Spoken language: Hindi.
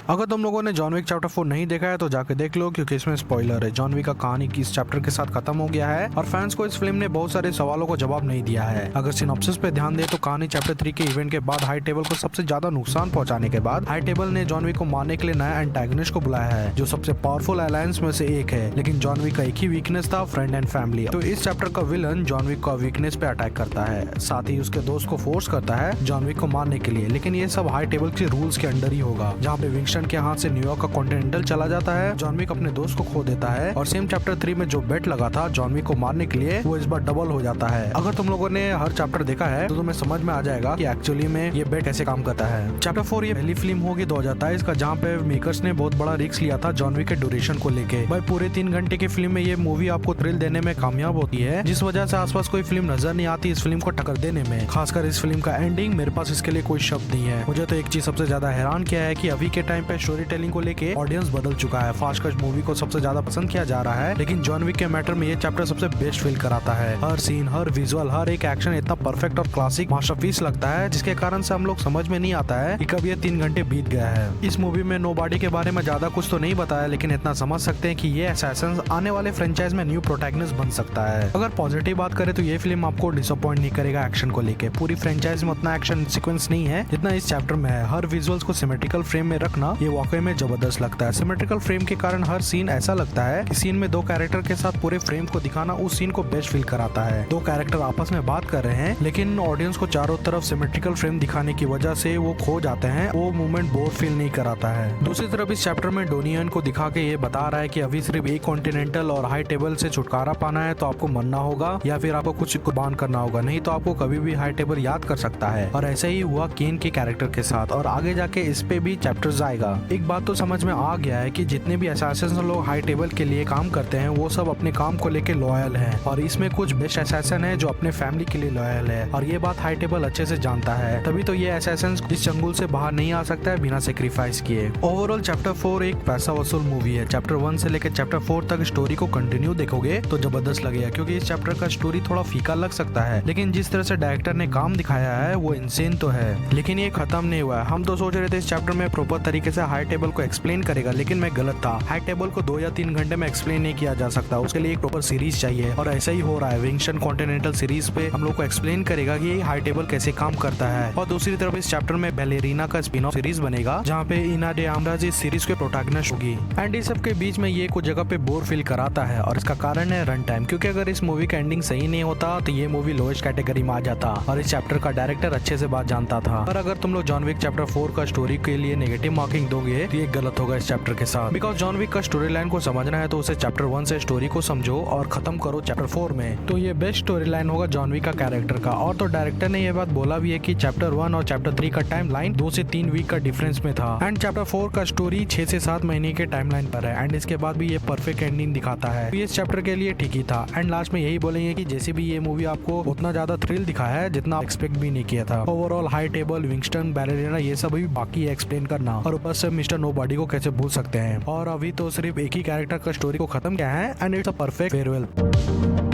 अगर तुम लोगों ने जॉन विक चैप्टर 4 नहीं देखा है तो जाके देख लो, क्योंकि इसमें स्पॉइलर है। जॉन विक का कहानी की इस चैप्टर के साथ खत्म हो गया है और फैंस को इस फिल्म ने बहुत सारे सवालों को जवाब नहीं दिया है। अगर सिनॉप्सिस पे ध्यान दे तो कहानी चैप्टर 3 के इवेंट के बाद हाई टेबल को सबसे ज्यादा नुकसान पहुंचाने के बाद हाई टेबल ने जॉन विक को मारने के लिए नया एंटागनिस्ट को बुलाया है, जो सबसे पावरफुल अलायंस में से एक है। लेकिन जॉन विक का एक ही वीकनेस था, फ्रेंड एंड फैमिली। तो इस चैप्टर का विलन जॉन विक का वीकनेस पे अटैक करता है, साथ ही उसके दोस्त को फोर्स करता है जॉन विक को मारने के लिए। लेकिन ये सब हाई टेबल के रूल्स के अंडर ही होगा, जहाँ पे विंगस्टन के हाथ से न्यूयॉर्क का कॉन्टिनेंटल चला जाता है। जॉन विक अपने दोस्त को खो देता है और सेम चैप्टर 3 में जो बेट लगा था जॉन विक को मारने के लिए, वो इस बार डबल हो जाता है। अगर तुम लोगों ने हर चैप्टर देखा है तो तुम्हें समझ में आ जाएगा कि एक्चुअली में ये बेट कैसे काम करता है। चैप्टर 4 ये पहली फिल्म होगी 2023 का जहाँ पे मेकर्स ने बहुत बड़ा रिस्क लिया था जॉन विक के ड्यूरेशन को लेके। भाई पूरे 3 घंटे की फिल्म में ये मूवी आपको थ्रिल देने में कामयाब होती है, जिस वजह से आसपास कोई फिल्म नजर नहीं आती इस फिल्म को टक्कर देने में। खासकर इस फिल्म का एंडिंग, मेरे पास इसके लिए कोई शब्द नहीं है। मुझे तो एक चीज सबसे ज्यादा हैरान किया है कि अभी के टाइम पे स्टोरी टेलिंग को लेके ऑडियंस बदल चुका है। फास्ट कट मूवी को सबसे ज्यादा पसंद किया जा रहा है, लेकिन जॉन विक के मैटर में ये चैप्टर सबसे बेस्ट फील कराता है। हर सीन, हर विजुअल, हर एक एक्शन इतना परफेक्ट और क्लासिक मास्टरपीस लगता है, जिसके कारण से हम लोग समझ में नहीं आता है कि कब ये 3 घंटे बीत गया है। इस मूवी में नोबॉडी के बारे में ज्यादा कुछ तो नहीं बताया, लेकिन इतना समझ सकते हैं कि ये असैसिन्स आने वाले फ्रेंचाइज में न्यू प्रोटैगनिस्ट बन सकता है। अगर पॉजिटिव बात करें तो ये फिल्म आपको डिसअपॉइंट नहीं करेगा एक्शन को लेके। पूरी फ्रेंचाइज में उतना एक्शन सीक्वेंस नहीं है जितना इस चैप्टर में है। हर विजुअल्स को सिमेट्रिकल फ्रेम में रखना ये वाकई में जबरदस्त लगता है। सिमेट्रिकल फ्रेम के कारण हर सीन ऐसा लगता है कि सीन में 2 कैरेक्टर के साथ पूरे फ्रेम को दिखाना उस सीन को बेस्ट फील कराता है। 2 कैरेक्टर आपस में बात कर रहे हैं, लेकिन ऑडियंस को चारों तरफ सिमेट्रिकल फ्रेम दिखाने की वजह से वो खो जाते हैं। वो मूवमेंट बोर फील नहीं कराता है। दूसरी तरफ इस चैप्टर में डोनियन को दिखा के ये बता रहा है कि अभी सिर्फ एक कॉन्टिनेंटल और हाई टेबल से छुटकारा पाना है तो आपको मरना होगा या फिर आपको कुछ कुर्बान करना होगा, नहीं तो आपको कभी भी हाई टेबल याद कर सकता है। और ऐसा ही हुआ केन के कैरेक्टर के साथ, और आगे जाके इस पे भी चैप्टर्स आएगा। एक बात तो समझ में आ गया है कि जितने भी असैसिन्स लोग हाई टेबल के लिए काम करते हैं वो सब अपने काम को लेके लॉयल हैं, और इसमें कुछ बेस्ट असैसिन है जो अपने फैमिली के लिए लॉयल है, और ये बात हाई टेबल अच्छे से जानता है। तभी तो ये असैसिन्स इस चंगुल से बाहर नहीं आ सकता है बिना सेक्रीफाइस किए। ओवरऑल चैप्टर 4 एक पैसा वसूल मूवी है। चैप्टर 1 से लेकर चैप्टर 4 तक स्टोरी को कंटिन्यू देखोगे तो जबरदस्त लगेगा, क्योंकि इस चैप्टर का स्टोरी थोड़ा फीका लग सकता है, लेकिन जिस तरह से डायरेक्टर ने काम दिखाया है वो इंसेन तो है। लेकिन ये खत्म नहीं हुआ है। हम तो सोच रहे थे इस चैप्टर में प्रॉपर तरीके से हाई टेबल को एक्सप्लेन करेगा, लेकिन मैं गलत था। हाई टेबल को 2 या 3 घंटे में एक्सप्लेन नहीं किया जा सकता, उसके लिए एक प्रॉपर सीरीज चाहिए, और ऐसा ही हो रहा है। विंगस्टन कॉन्टिनेंटल सीरीज पे हम लोग को एक्सप्लेन करेगा कि हाई टेबल कैसे काम करता है। और दूसरी तरफ इस चैप्टर में बैलेरिना का स्पिन ऑफ सीरीज बनेगा, जहाँ पे इना डे आमराज इस सीरीज के प्रोटैगनिस्ट होगी। एंड इस सब के बीच में ये कुछ जगह पे बोर फील कराता है, और इसका कारण है रन टाइम, क्योंकि अगर इस मूवी का एंडिंग सही नहीं होता तो ये मूवी लोएस्ट कैटेगरी में आ जाता, और इस चैप्टर का डायरेक्टर अच्छे से बात जानता था। पर अगर तुम लोग जॉन विक चैप्टर 4 का स्टोरी के लिए नेगेटिव मार्किंग दोगे तो ये गलत होगा इस चैप्टर के साथ। बिकॉज जॉन विक का स्टोरी लाइन को समझना है तो उसे चैप्टर 1 से स्टोरी को समझो और खत्म करो चैप्टर 4 में, तो ये बेस्ट स्टोरी लाइन होगा जॉन विक का कैरेक्टर का। और तो डायरेक्टर ने ये बात बोला भी है कि चैप्टर 1 और चैप्टर 3 का टाइम लाइन 2 से 3 वीक का डिफरेंस में था, एंड चैप्टर 4 का स्टोरी 6 से 7 महीने के टाइमलाइन पर है, एंड इसके बाद भी ये परफेक्ट एंडिंग दिखाता है। तो ये इस चैप्टर के लिए ठीक ही था। एंड लास्ट में यही बोलेंगे कि जैसे भी ये मूवी आपको उतना ज्यादा थ्रिल दिखाया है जितना एक्सपेक्ट भी नहीं किया था। ओवरऑल हाई टेबल, विंगस्टन, बैलेरिना ये सब भी बाकी है एक्सप्लेन करना, और ऊपर से मिस्टर नोबॉडी को कैसे भूल सकते हैं। और अभी तो सिर्फ एक ही कैरेक्टर का स्टोरी को खत्म किया है, and it's a perfect farewell.